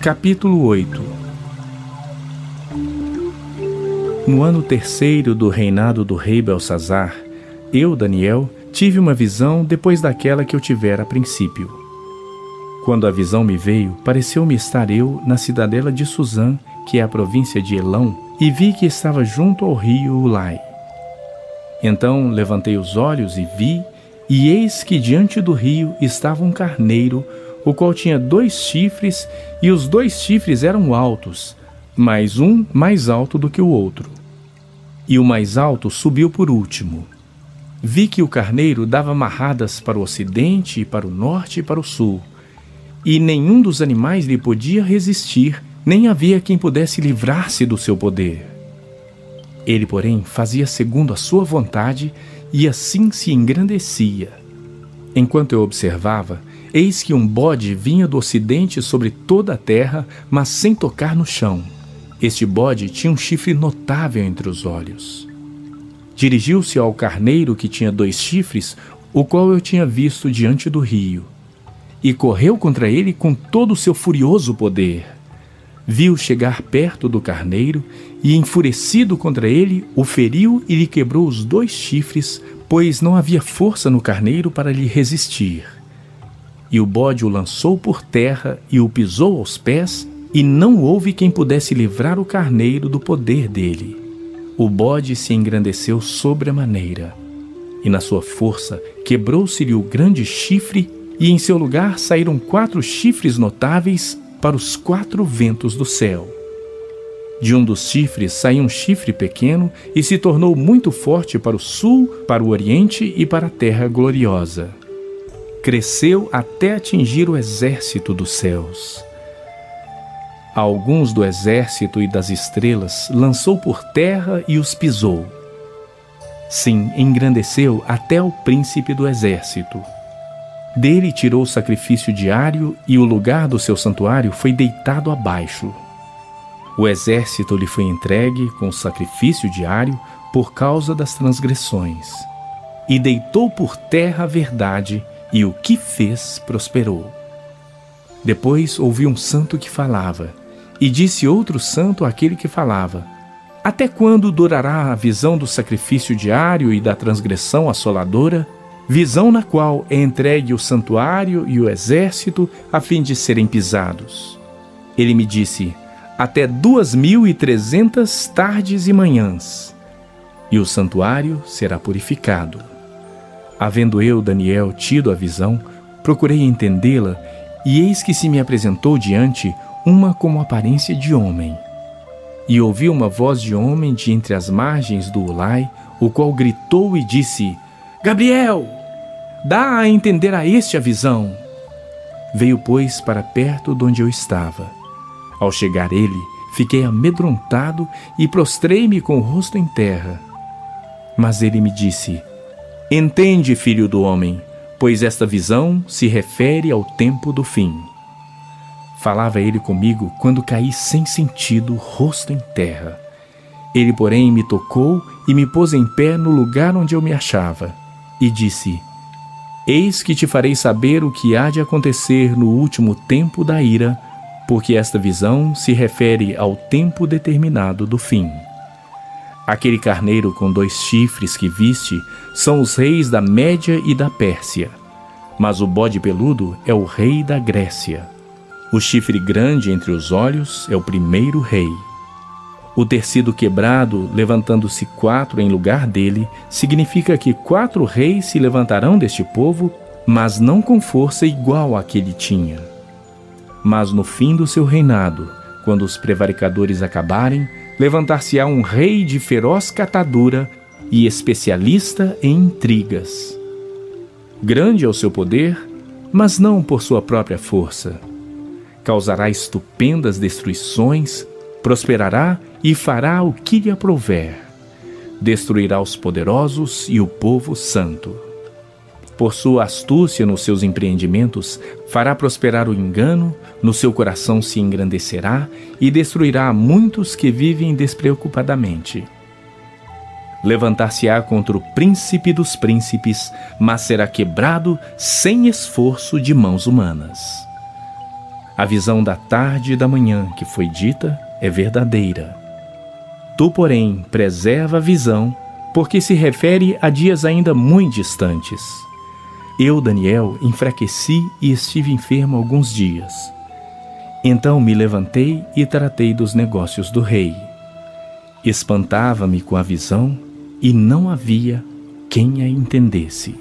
Capítulo 8. No ano 3º do reinado do rei Belsazar, eu, Daniel, tive uma visão depois daquela que eu tivera a princípio. Quando a visão me veio, pareceu-me estar eu na cidadela de Susã, que é a província de Elão, e vi que estava junto ao rio Ulai. Então levantei os olhos e vi, e eis que diante do rio estava um carneiro, o qual tinha 2 chifres, e os 2 chifres eram altos, mas um mais alto do que o outro. E o mais alto subiu por último. Vi que o carneiro dava marradas para o ocidente, e para o norte e para o sul, e nenhum dos animais lhe podia resistir, nem havia quem pudesse livrar-se do seu poder. Ele, porém, fazia segundo a sua vontade, e assim se engrandecia. Enquanto eu observava, eis que um bode vinha do ocidente sobre toda a terra, mas sem tocar no chão. Este bode tinha um chifre notável entre os olhos. Dirigiu-se ao carneiro que tinha 2 chifres, o qual eu tinha visto diante do rio, e correu contra ele com todo o seu furioso poder. Viu chegar perto do carneiro, e enfurecido contra ele, o feriu e lhe quebrou os 2 chifres, pois não havia força no carneiro para lhe resistir. E o bode o lançou por terra e o pisou aos pés, e não houve quem pudesse livrar o carneiro do poder dele. O bode se engrandeceu sobremaneira, e na sua força quebrou-se-lhe o grande chifre, e em seu lugar saíram 4 chifres notáveis para os 4 ventos do céu. De um dos chifres saiu um chifre pequeno, e se tornou muito forte para o sul, para o oriente e para a terra gloriosa. Cresceu até atingir o exército dos céus. Alguns do exército e das estrelas lançou por terra e os pisou. Sim, engrandeceu até o príncipe do exército. Dele tirou o sacrifício diário, e o lugar do seu santuário foi deitado abaixo. O exército lhe foi entregue com o sacrifício diário por causa das transgressões. E deitou por terra a verdade, e o que fez prosperou. Depois ouvi um santo que falava, e disse outro santo àquele que falava: até quando durará a visão do sacrifício diário e da transgressão assoladora, visão na qual é entregue o santuário e o exército a fim de serem pisados? Ele me disse: até 2.300 tardes e manhãs, e o santuário será purificado. Havendo eu, Daniel, tido a visão, procurei entendê-la, e eis que se me apresentou diante uma como aparência de homem. E ouvi uma voz de homem de entre as margens do Ulai, o qual gritou e disse: Gabriel, dá a entender a este a visão. Veio, pois, para perto de onde eu estava. Ao chegar ele, fiquei amedrontado e prostrei-me com o rosto em terra. Mas ele me disse: entende, filho do homem, pois esta visão se refere ao tempo do fim. Falava ele comigo quando caí sem sentido, rosto em terra. Ele, porém, me tocou e me pôs em pé no lugar onde eu me achava, e disse: eis que te farei saber o que há de acontecer no último tempo da ira, porque esta visão se refere ao tempo determinado do fim. Aquele carneiro com 2 chifres que viste são os reis da Média e da Pérsia, mas o bode peludo é o rei da Grécia. O chifre grande entre os olhos é o primeiro rei. O ter sido quebrado, levantando-se 4 em lugar dele, significa que 4 reis se levantarão deste povo, mas não com força igual à que ele tinha. Mas no fim do seu reinado, quando os prevaricadores acabarem, levantar-se-á um rei de feroz catadura e especialista em intrigas. Grande é o seu poder, mas não por sua própria força. Causará estupendas destruições, prosperará e fará o que lhe aprouver. Destruirá os poderosos e o povo santo. Por sua astúcia nos seus empreendimentos, fará prosperar o engano, no seu coração se engrandecerá e destruirá a muitos que vivem despreocupadamente. Levantar-se-á contra o príncipe dos príncipes, mas será quebrado sem esforço de mãos humanas. A visão da tarde e da manhã que foi dita é verdadeira. Tu, porém, preserva a visão, porque se refere a dias ainda muito distantes. Eu, Daniel, enfraqueci e estive enfermo alguns dias. Então me levantei e tratei dos negócios do rei. Espantava-me com a visão e não havia quem a entendesse.